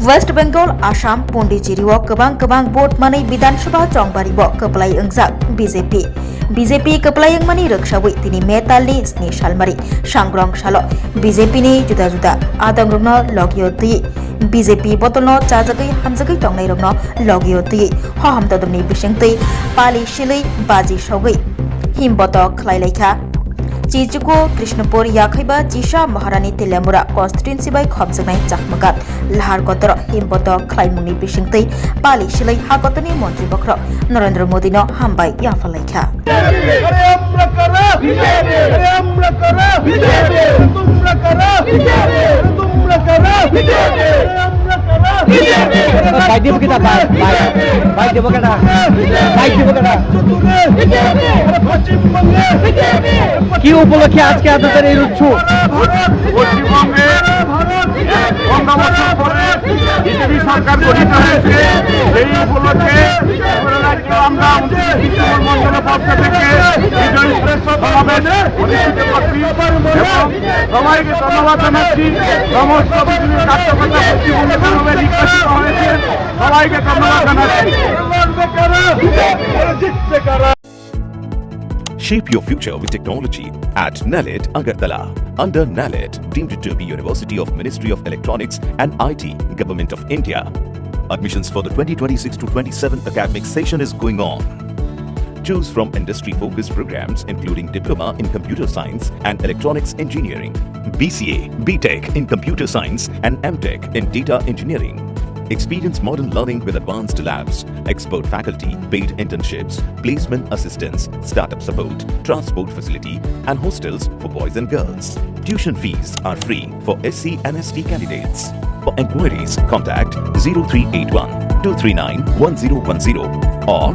Waste Bengal Assam पन्डिचेरिआव गोबां vote मानै विधानसभा चंबारिब कपलाय अंजाक BJP कपलाय अंगमानि रोखसावै दिनै मे तालनि 7 सालमारि सांग्रं सालो बीजेपी नि जुदा जुदा आदंग्रंनो लगियो तयै बीजेपी बदलनो चाजगै हामजगै तंनाय रंनो लगियो तयै हहामददमनि बिसिंतै पालि सिलै बाजि सौगै हिमबत खलायलायखा चिजुको कृष्णपुर याखैबा जिसा महारानी तेलेमुरा कन्स्टिट्युएन्सि बाय खबजनाय चाकमगात लाहार गतर हिमबत खलायमुनि बिसिंतै पालि सिलै हागतनि मन्त्री बख्र नरेन्द्र मोदी न हामबाय याफलायखा কি উপলক্ষে আজকে আপনাদের এই উৎসব? পশ্চিমবঙ্গে 15 বছর পরে বিজেপি সরকার গঠিত হয়েছে। এই উপলক্ষে আমরা মন্ডলের পক্ষ থেকে বিজয় সমাবেশ অনুষ্ঠিত করছি এবং সবাইকে ধন্যবাদ জানাচ্ছি। সমস্ত বিজেপি কার্যকর্তা পশ্চিমবঙ্গে নির্বাচিত হয়েছে, সবাইকে ধন্যবাদ জানাচ্ছি। Shape your future with technology at NALED Agartala. Under NALED, deemed to be University of Ministry of Electronics and IT, Government of India. Admissions for the 2026-27 academic session is going on. Choose from industry-focused programs including Diploma in Computer Science and Electronics Engineering, BCA, BTech in Computer Science and MTech in Data Engineering. Experience modern learning with advanced labs, expert faculty, paid internships, placement assistance, startup support, transport facility, and hostels for boys and girls. Tuition fees are free for SC and ST candidates. For enquiries, contact 0381 239 1010 or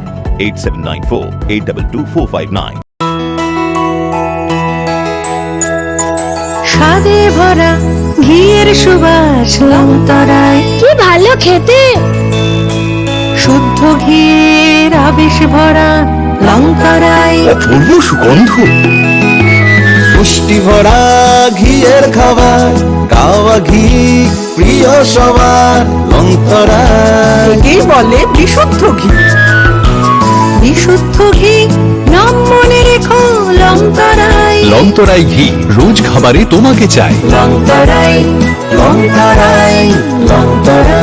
8794 822459. স্বাদে ভরা ঘিয়ের সুবাস লংতরায় কি ভালো খেতে, শুদ্ধ ঘিয়ের আবেশ ভরা লংতরায় অপূর্ব সুগন্ধ, পুষ্টি ভরা ঘিয়ের খাবার, গাওয়া ঘি প্রিয় সবার লংতরায়। একেই বলে বিশুদ্ধ ঘি। বিশুদ্ধ ঘি নাম মনে রেখো লংতরায়। লংতরাই ঘি রোজ খাবারে তোমাকে চাই। লংতরায় লংতরায় লংতরায়।